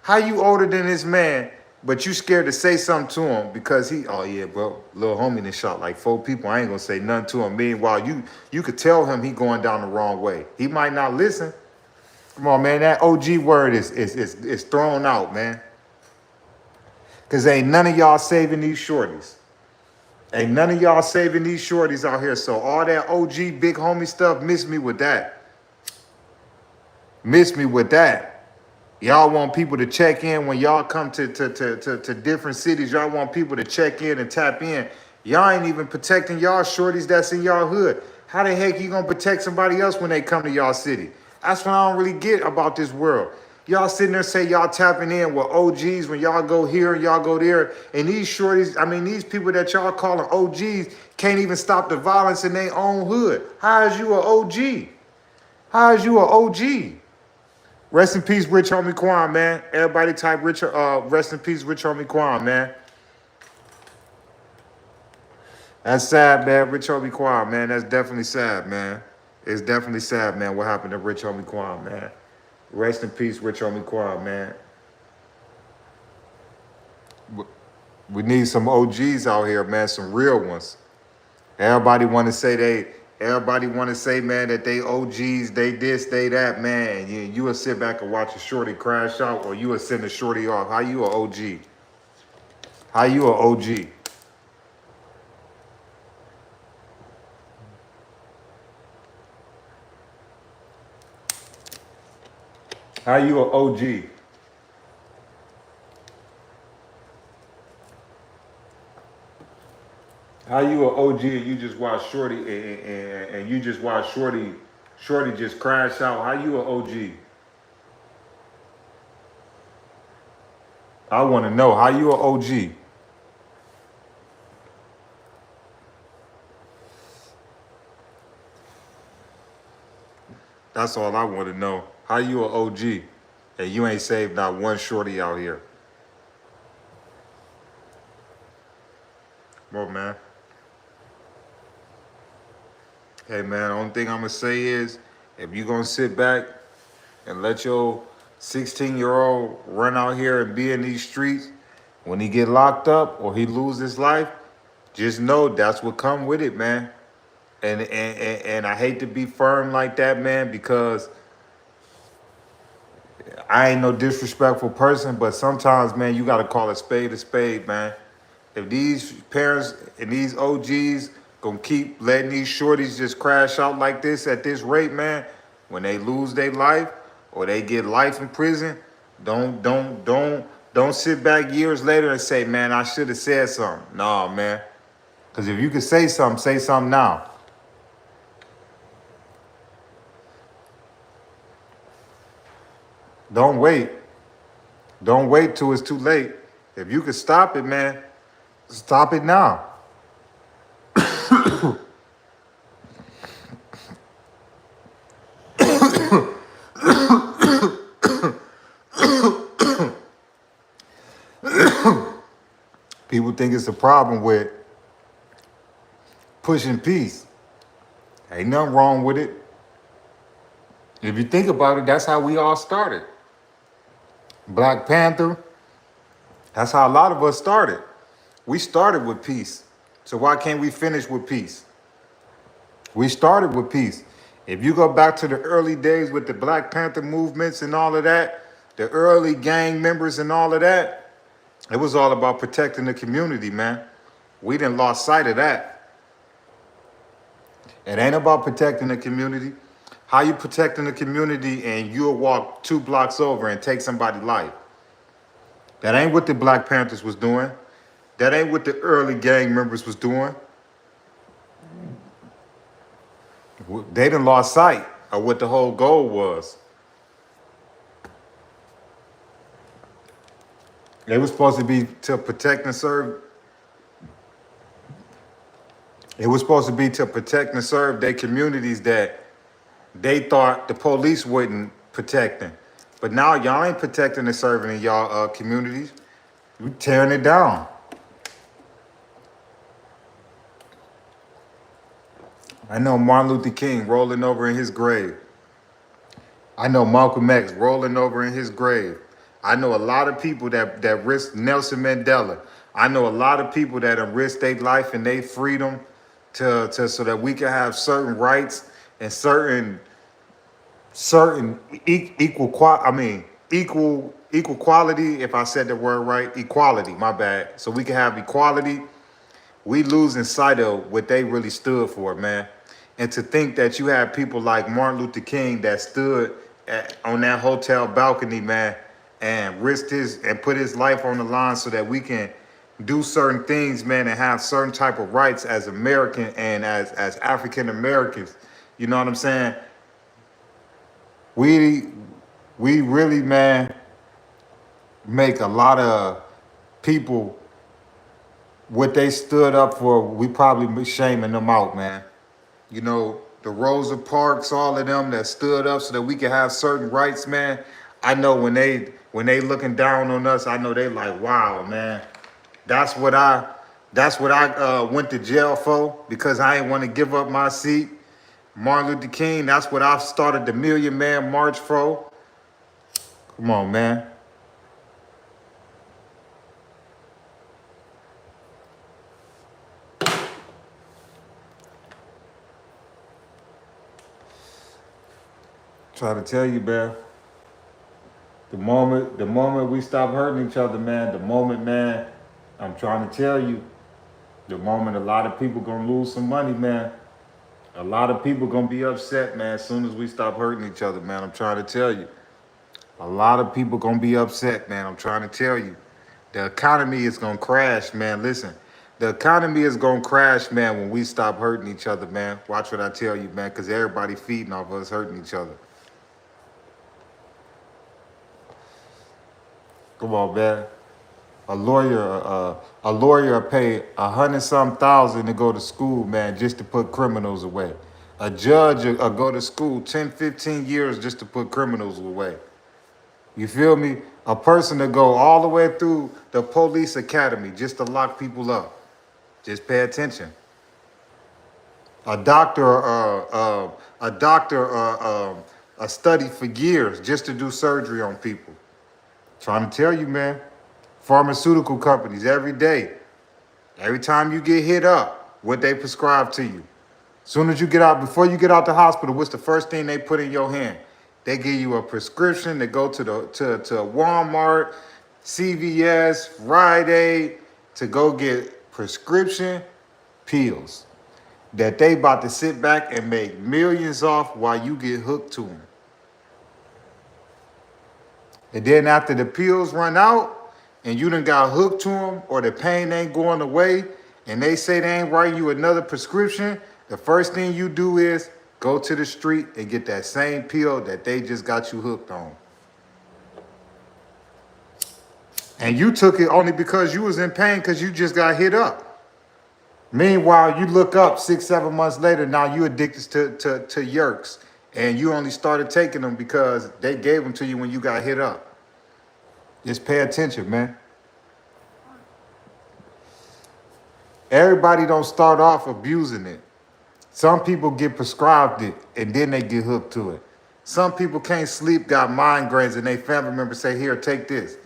How you older than this man, but you scared to say something to him because he, oh yeah, bro, little homie done shot like 4 people. I ain't gonna say nothing to him. Meanwhile, you could tell him he going down the wrong way. He might not listen. Come on, man, that OG word is thrown out, man. Because ain't none of y'all saving these shorties. Ain't none of y'all saving these shorties out here. So all that OG big homie stuff, miss me with that. Miss me with that. Y'all want people to check in when y'all come to different cities. Y'all want people to check in and tap in. Y'all ain't even protecting y'all shorties that's in y'all hood. How the heck you gonna protect somebody else when they come to y'all city? That's what I don't really get about this world. Y'all sitting there say y'all tapping in with OGs when y'all go here and y'all go there. And these shorties, I mean, these people that y'all calling OGs can't even stop the violence in their own hood. How is you an OG? How is you an OG? Rest in peace, Rich Homie Quan, man. Everybody type rest in peace, Rich Homie Quan, man. That's sad, man. Rich Homie Quan, man. That's definitely sad, man. It's definitely sad, man, what happened to Rich Homie Quan, man. Rest in peace, Rich Homie Quan, man. We need some OGs out here, man, some real ones. Everybody want to say man, that they OGs, they this, they that, man. You will sit back and watch a shorty crash out, or you will send a shorty off. How you an OG? How you an OG? How you an OG? How you an OG and you just watch Shorty and you just watch Shorty just crash out? How you an OG? I want to know how you an OG. That's all I want to know. How you an OG and you ain't saved not one shorty out here? Come on, man. Hey, man, the only thing I'm going to say is if you going to sit back and let your 16-year-old run out here and be in these streets, when he get locked up or he lose his life, just know that's what come with it, man. And I hate to be firm like that, man, because I ain't no disrespectful person, but sometimes, man, you got to call a spade, man. If these parents and these OGs gonna keep letting these shorties just crash out like this at this rate, man, when they lose their life or they get life in prison, don't sit back years later and say, man, I should have said something. Nah, man. Because if you can say something now. Don't wait. Don't wait till it's too late. If you can stop it, man, stop it now. People think it's a problem with pushing peace. Ain't nothing wrong with it. If you think about it, that's how we all started. Black Panther, that's how a lot of us started. We started with peace. So why can't we finish with peace? We started with peace. If you go back to the early days with the Black Panther movements and all of that, the early gang members and all of that, it was all about protecting the community, man. We done lost sight of that. It ain't about protecting the community. How you protecting the community and you'll walk 2 blocks over and take somebody's life? That ain't what the Black Panthers was doing. That ain't what the early gang members was doing. They done lost sight of what the whole goal was. It was supposed to be to protect and serve. It was supposed to be to protect and serve their communities that they thought the police wouldn't protecting. But now y'all ain't protecting and serving in y'all communities. You tearing it down. I know Martin Luther King rolling over in his grave. I know Malcolm X rolling over in his grave. I know a lot of people that risked Nelson Mandela. I know a lot of people that have risked their life and their freedom to so that we can have certain rights and certain equal quality, if I said the word right, equality, my bad. So we can have equality. We losing sight of what they really stood for, man. And to think that you have people like Martin Luther King that stood on that hotel balcony, man, and risked and put his life on the line so that we can do certain things, man, and have certain type of rights as American and as African Americans. You know what I'm saying? We really, man, make a lot of people what they stood up for. We probably be shaming them out, man. You know, the Rosa Parks, all of them that stood up so that we can have certain rights, man. I know when they looking down on us, I know they like, wow, man. That's what I went to jail for, because I ain't want to give up my seat. Martin Luther King, that's what I started the Million Man March for. Come on, man. Try to tell you, man. The moment we stop hurting each other, man, the moment, man, I'm trying to tell you, the moment a lot of people gonna lose some money, man. A lot of people gonna be upset, man, as soon as we stop hurting each other, man. I'm trying to tell you. A lot of people gonna be upset, man. I'm trying to tell you. The economy is gonna crash, man. Listen, the economy is gonna crash, man, when we stop hurting each other, man. Watch what I tell you, man, because everybody feeding off us hurting each other. Come on, man. A lawyer pay 100-some thousand to go to school, man, just to put criminals away. A judge will go to school 10, 15 years just to put criminals away. You feel me? A person to go all the way through the police academy just to lock people up. Just pay attention. A study for years just to do surgery on people. Trying to tell you, man. Pharmaceutical companies every day. Every time you get hit up, what they prescribe to you. Soon as you get out, before you get out the hospital, what's the first thing they put in your hand? They give you a prescription to go to Walmart, CVS, Rite Aid, to go get prescription pills that they about to sit back and make millions off while you get hooked to them. And then after the pills run out and you done got hooked to them, or the pain ain't going away and they say they ain't writing you another prescription, the first thing you do is go to the street and get that same pill that they just got you hooked on. And you took it only because you was in pain because you just got hit up. Meanwhile, you look up 6, 7 months later, now you addicted to Yerks, and you only started taking them because they gave them to you when you got hit up. Just pay attention, man. Everybody don't start off abusing it. Some people get prescribed it and then they get hooked to it. Some people can't sleep, got migraines, and they family members say, here, take this.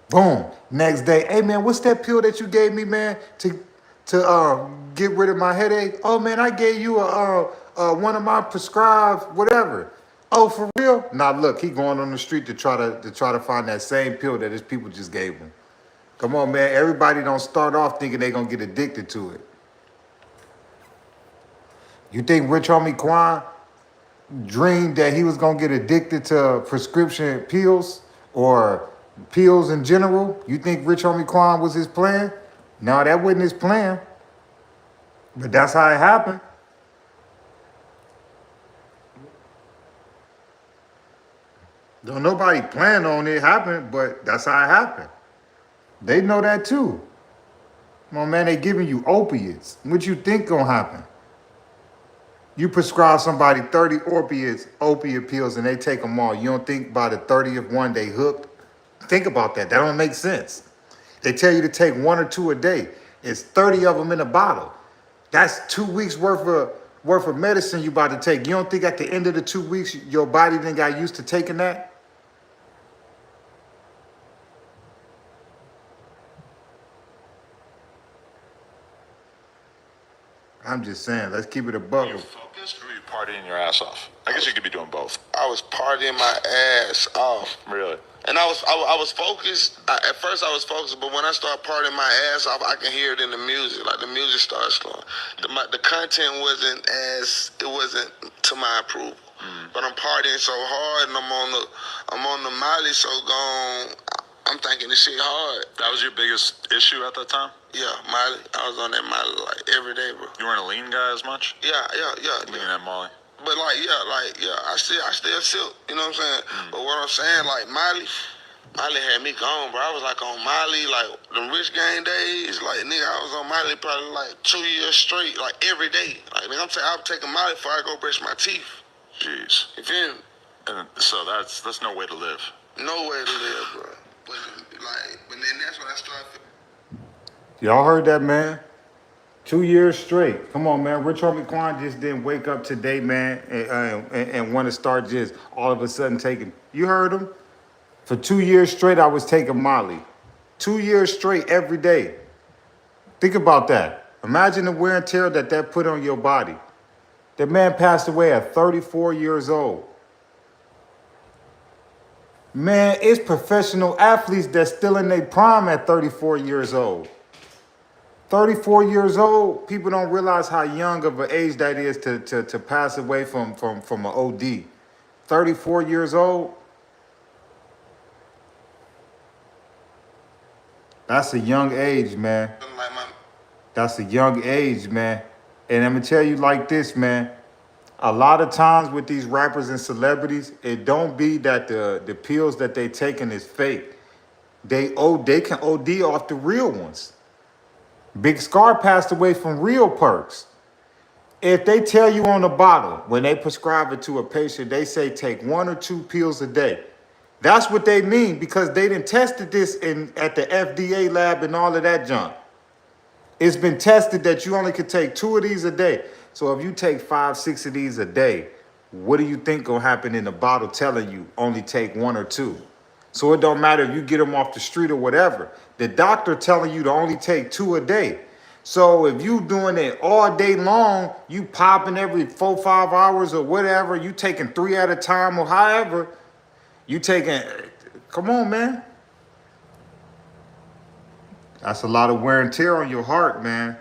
Boom. Next day, hey man, what's that pill that you gave me, man, to get rid of my headache? Oh man, I gave you one of my prescribed whatever. Oh, for real? Now look, he going on the street to try to find that same pill that his people just gave him. Come on, man. Everybody don't start off thinking they gonna get addicted to it. You think Rich Homie Quan dreamed that he was gonna get addicted to prescription pills or pills in general? You think Rich Homie Quan was his plan? No, that wasn't his plan. But that's how it happened. Don't nobody plan on it happen, but that's how it happened. They know that too. Come on, man, they giving you opiates. What you think gonna happen? You prescribe somebody 30 opiate pills, and they take them all. You don't think by the 30th one they hooked? Think about that. That don't make sense. They tell you to take 1 or 2 a day. It's 30 of them in a bottle. That's 2 weeks worth of medicine you about to take. You don't think at the end of the 2 weeks your body then got used to taking that? I'm just saying, let's keep it a buck. Were you focused or were you partying your ass off? I guess you could be doing both. I was partying my ass off. Really? And I was focused. At first I was focused, but when I started partying my ass off, I can hear it in the music. Like the music started slowing. The content wasn't to my approval. But I'm partying so hard, and I'm on the Molly so gone. I'm thinking this shit hard. That was your biggest issue at that time? Yeah, Molly. I was on that Molly like every day, bro. You weren't a lean guy as much? Yeah. Lean at Molly. But I still silk, you know what I'm saying? But what I'm saying, like Molly had me gone, bro. I was like on Molly, like the rich gang days, like nigga, I was on Molly probably like 2 years straight, like every day. Like nigga, I'm taking Molly before I go brush my teeth. Jeez. You feel me? And so that's no way to live. No way to live, bro. But then that's when I started feeling. Y'all heard that, man? 2 years straight. Come on, man. Rich Homie Quan just didn't wake up today, man, and want to start just all of a sudden taking. You heard him? For 2 years straight, I was taking Molly. 2 years straight every day. Think about that. Imagine the wear and tear that put on your body. That man passed away at 34 years old. Man, it's professional athletes that's still in their prime at 34 years old. 34 years old, people don't realize how young of an age that is to pass away from an OD. 34 years old, that's a young age, man. That's a young age, man. And I'm gonna tell you like this, man. A lot of times with these rappers and celebrities, it don't be that the pills that they taking is fake. They can OD off the real ones. Big Scar passed away from real perks. If they tell you on the bottle, when they prescribe it to a patient, they say take 1 or 2 pills a day. That's what they mean, because they done tested this at the FDA lab and all of that junk. It's been tested that you only could take 2 of these a day. So if you take 5, 6 of these a day, what do you think gonna happen in the bottle telling you only take 1 or 2? So it don't matter if you get them off the street or whatever. The doctor telling you to only take 2 a day. So if you doing it all day long, you popping every 4, 5 hours or whatever, you taking 3 at a time or however, you taking, come on, man. That's a lot of wear and tear on your heart, man.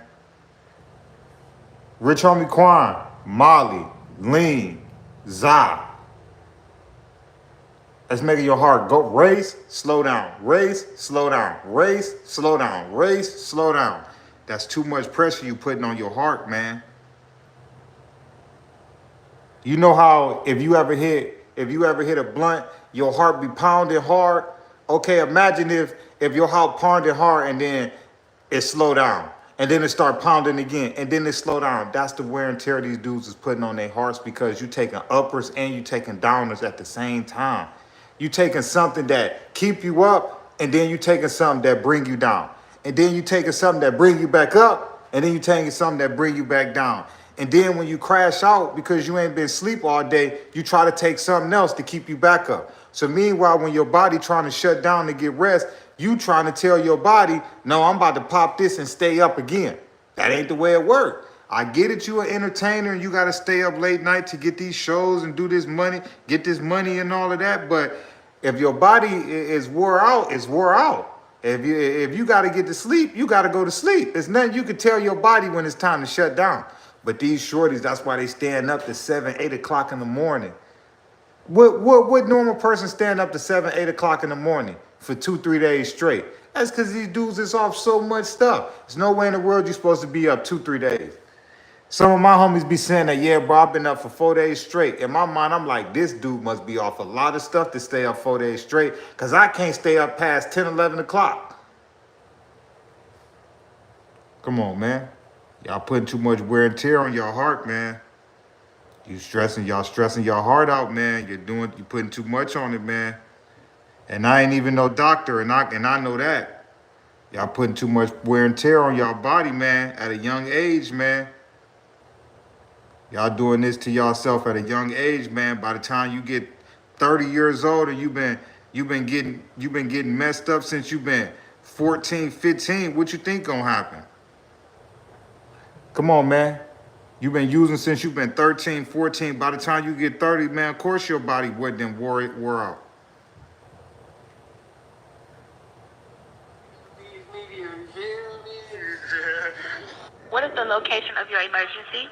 Rich Homie Quan, Molly, Lean, Za. That's making your heart go race, slow down, race, slow down, race, slow down, race, slow down. That's too much pressure you putting on your heart, man. You know how if you ever hit a blunt, your heart be pounding hard. Okay, imagine if your heart pounded hard and then it slow down. And then it start pounding again, and then it slow down. That's the wear and tear these dudes is putting on their hearts, because you taking uppers and you taking downers at the same time. You taking something that keep you up, and then you taking something that bring you down. And then you taking something that bring you back up, and then you taking something that bring you back down. And then when you crash out because you ain't been asleep all day, you try to take something else to keep you back up. So meanwhile, when your body trying to shut down to get rest, you trying to tell your body, no, I'm about to pop this and stay up again. That ain't the way it works. I get it, you an entertainer and you got to stay up late night to get these shows and do this money, get this money and all of that. But if your body is wore out, it's wore out. If you got to get to sleep, you got to go to sleep. There's nothing you can tell your body when it's time to shut down. But these shorties, that's why they stand up to 7, 8 o'clock in the morning. What normal person stand up to 7, 8 o'clock in the morning for 2, 3 days straight? That's because these dudes is off so much stuff. There's no way in the world you're supposed to be up 2, 3 days. Some of my homies be saying that, yeah, bro, I've been up for 4 days straight. In my mind, I'm like, this dude must be off a lot of stuff to stay up 4 days straight, because I can't stay up past 10, 11 o'clock. Come on, man. Y'all putting too much wear and tear on your heart, man. Y'all stressing your heart out, man. You're putting too much on it, man. And I ain't even no doctor, and I know that. Y'all putting too much wear and tear on y'all body, man, at a young age, man. Y'all doing this to yourself at a young age, man. By the time you get 30 years old and you've been getting messed up since you've been 14, 15, what you think gonna happen? Come on, man. You've been using since you've been 13, 14. By the time you get 30, man, of course your body wouldn't wore out. What is the location of your emergency?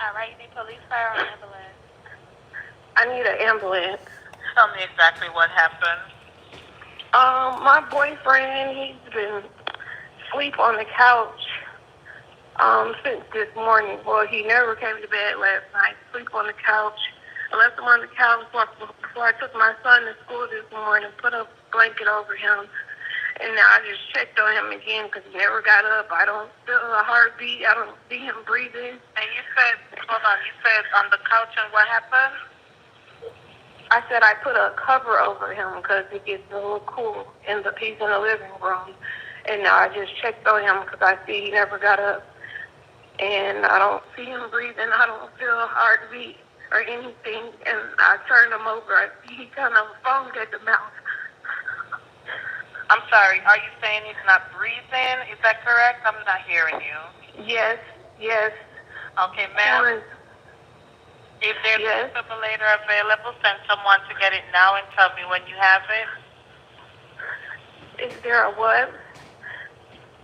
All right, you need police, fire, or ambulance? I need an ambulance. Tell me exactly what happened. My boyfriend, he's been asleep on the couch since this morning. Well, he never came to bed last night. Sleep on the couch. I left him on the couch before I took my son to school this morning, put a blanket over him. And now I just checked on him again because he never got up. I don't feel a heartbeat. I don't see him breathing. And you said, hold on, you said on the couch, and what happened? I said I put a cover over him because it gets a little cool. He's in the living room. And now I just checked on him because I see he never got up. And I don't see him breathing. I don't feel a heartbeat or anything. And I turned him over. I see he kind of foamed at the mouth. I'm sorry, are you saying he's not breathing? Is that correct? I'm not hearing you. Yes. Okay, ma'am. If there's a defibrillator available, send someone to get it now and tell me when you have it. Is there a what?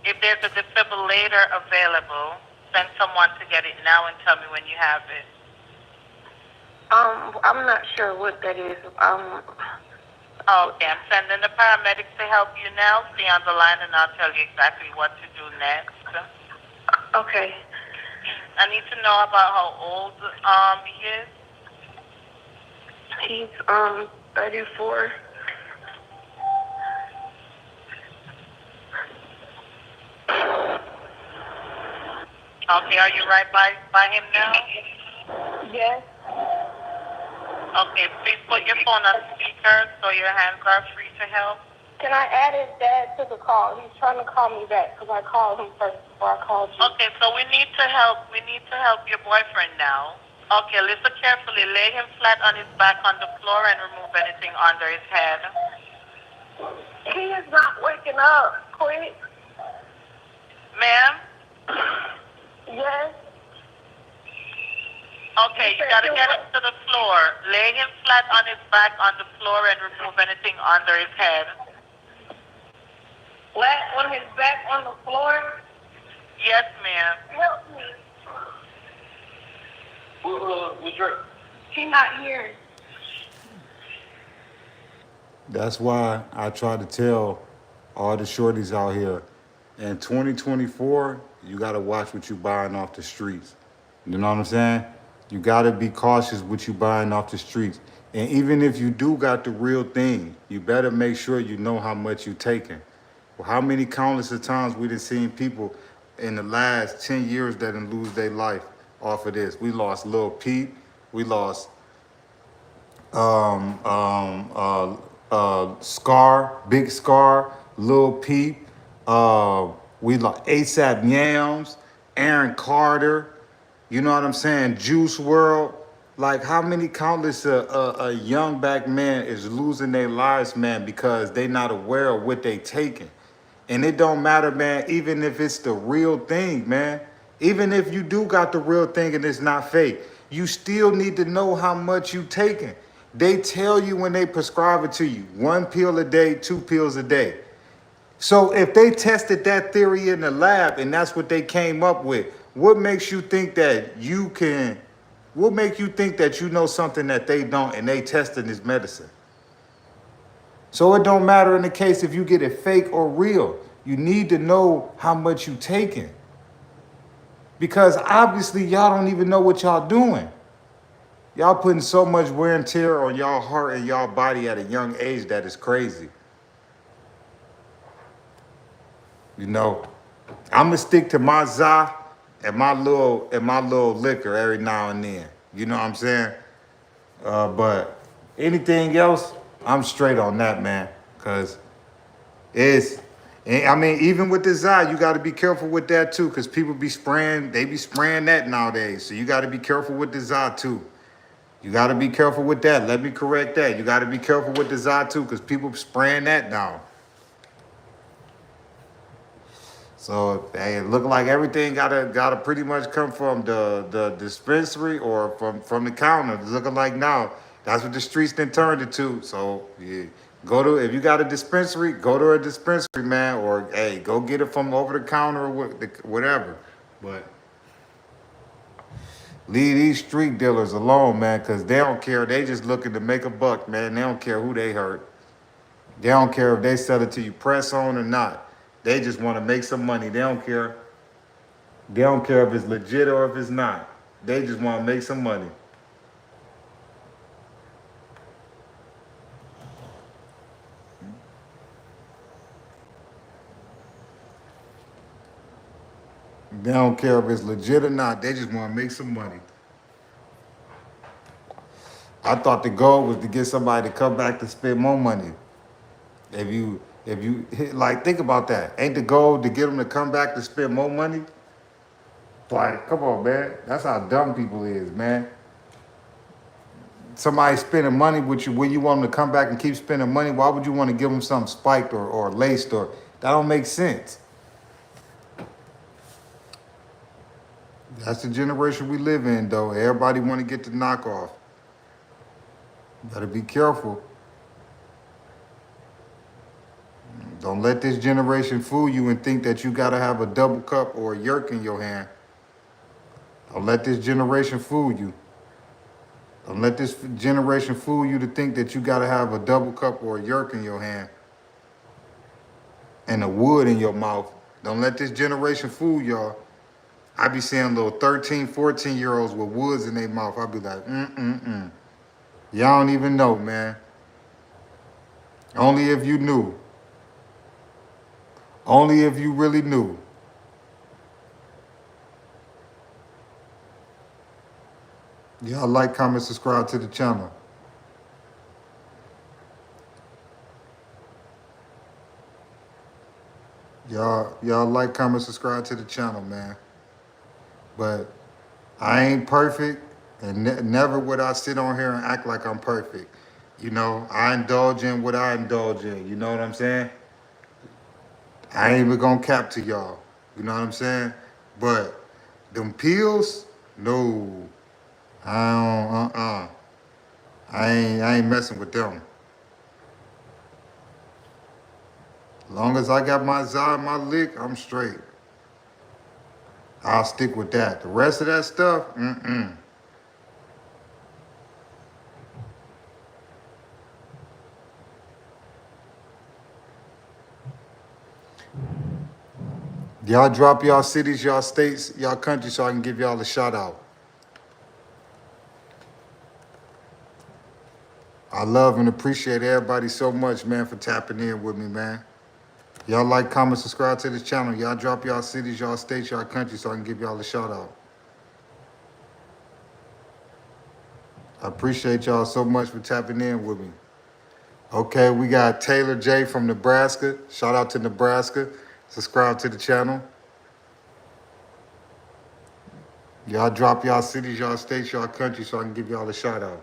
If there's a defibrillator available, send someone to get it now and tell me when you have it. I'm not sure what that is. Okay, I'm sending the paramedics to help you now. Stay on the line and I'll tell you exactly what to do next. Okay. I need to know about how old he is. He's 34. Okay, are you right by him now? Yes. Okay, please put your phone on speaker so your hands are free to help. Can I add his dad to the call? He's trying to call me back because I called him first before I called you. Okay, so we need to help your boyfriend now. Okay, listen carefully. Lay him flat on his back on the floor and remove anything under his head. He is not waking up. Quick. Ma'am? Yes. Okay, you gotta get him to the floor. Lay him flat on his back on the floor and remove anything under his head. Flat on his back on the floor? Yes, ma'am. Help me. Who's right? He's not here. That's why I try to tell all the shorties out here, in 2024, you gotta watch what you buying off the streets. You know what I'm saying? You gotta be cautious what you buying off the streets. And even if you do got the real thing, you better make sure you know how much you taking. Well, how many countless of times we done seen people in the last 10 years that done lose their life off of this? We lost Lil Peep, we lost Scar, Big Scar, Lil Peep, we lost ASAP Yams, Aaron Carter, you know what I'm saying, Juice World. Like, how many countless a young black man is losing their lives, man, because they not aware of what they taking. And it don't matter, man, even if it's the real thing, man. Even if you do got the real thing and it's not fake, you still need to know how much you taking. They tell you when they prescribe it to you, 1 pill a day, 2 pills a day. So if they tested that theory in the lab and that's what they came up with, what makes you think that you can, what makes you think that you know something that they don't and they testing this medicine? So it don't matter in the case if you get it fake or real. You need to know how much you taking. Because obviously y'all don't even know what y'all doing. Y'all putting so much wear and tear on y'all heart and y'all body at a young age that is crazy. You know, I'ma stick to my za and my little liquor every now and then. You know what I'm saying? But anything else, I'm straight on that, man. Cause I mean, even with the za, you got to be careful with that too. Cause people be spraying, they be spraying that nowadays. So you got to be careful with the za too. You got to be careful with that. Let me correct that. You got to be careful with the za too, cause people spraying that now. So hey, it look like everything gotta pretty much come from the dispensary or from the counter. It's looking like now that's what the streets then turned it to. So yeah, if you got a dispensary, go to a dispensary, man, or hey, go get it from over the counter or whatever. But leave these street dealers alone, man, because they don't care. They just looking to make a buck, man. They don't care who they hurt. They don't care if they sell it to you press on or not. They just want to make some money. They don't care. They don't care if it's legit or if it's not. They just want to make some money. They don't care if it's legit or not. They just want to make some money. I thought the goal was to get somebody to come back to spend more money. If you like, think about that. Ain't the goal to get them to come back to spend more money? Like, come on, man. That's how dumb people is, man. Somebody spending money with you when you want them to come back and keep spending money. Why would you want to give them something spiked or laced that don't make sense? That's the generation we live in, though. Everybody want to get the knockoff. Better be careful. Don't let this generation fool you and think that you gotta have a double cup or a yerk in your hand. Don't let this generation fool you. Don't let this generation fool you to think that you gotta have a double cup or a yerk in your hand and a wood in your mouth. Don't let this generation fool y'all. I be seeing little 13, 14-year-olds with woods in their mouth. I be like, Y'all don't even know, man. Only if you knew. Only if you really knew. Y'all like, comment, subscribe to the channel. Y'all like, comment, subscribe to the channel, man. But I ain't perfect, and never would I sit on here and act like I'm perfect. You know, I indulge in what I indulge in. You know what I'm saying? I ain't even gonna cap to y'all. You know what I'm saying? But them pills, no. I don't, I ain't messing with them. Long as I got my Zy and my lick, I'm straight. I'll stick with that. The rest of that stuff, Y'all drop y'all cities, y'all states, y'all countries so I can give y'all a shout out. I love and appreciate everybody so much, man, for tapping in with me, man. Y'all like, comment, subscribe to this channel. Y'all drop y'all cities, y'all states, y'all countries so I can give y'all a shout out. I appreciate y'all so much for tapping in with me. Okay, we got Taylor J from Nebraska. Shout out to Nebraska. Subscribe to the channel. Y'all drop y'all cities, y'all states, y'all countries so I can give y'all a shout out.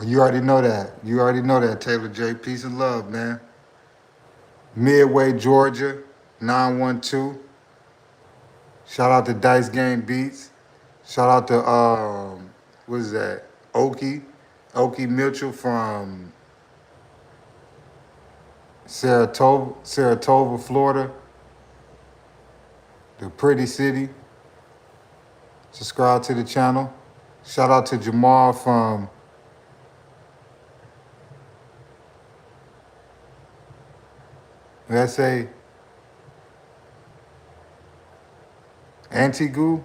You already know that. You already know that, Taylor J. Peace and love, man. Midway, Georgia, 912. Shout out to Dice Game Beats. Shout out to, what is that? Okie Mitchell from Saratoga, Florida. The pretty city. Subscribe to the channel. Shout out to Jamal from let's say Antigua.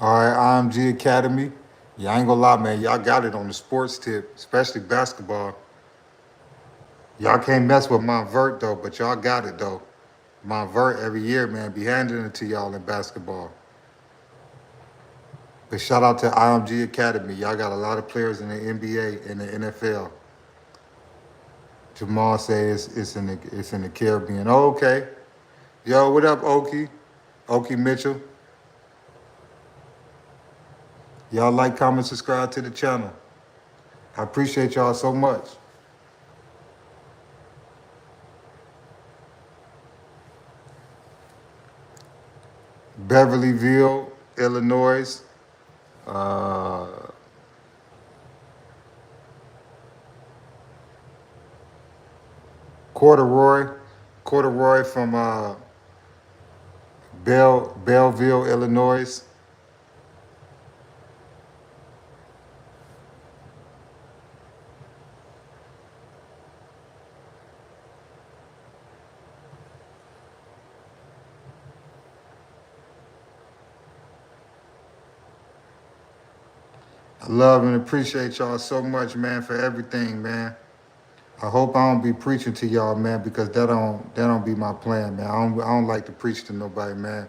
All right, IMG Academy. Yeah, I ain't gonna lie, man. Y'all got it on the sports tip, especially basketball. Y'all can't mess with my vert though, but y'all got it though. My vert every year, man, be handing it to y'all in basketball. But shout out to IMG Academy. Y'all got a lot of players in the NBA and the NFL. Jamal says it's in the Caribbean. Oh, okay. Yo, what up, Okie Mitchell? Y'all like, comment, subscribe to the channel. I appreciate y'all so much. Beverlyville, Illinois. Corduroy from Belleville, Illinois. I love and appreciate y'all so much, man, for everything, man. I hope I don't be preaching to y'all, man, because that don't be my plan, man. I don't like to preach to nobody, man.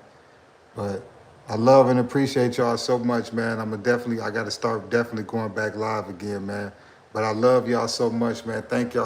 But I love and appreciate y'all so much, man. I gotta start definitely going back live again, man. But I love y'all so much, man. Thank y'all.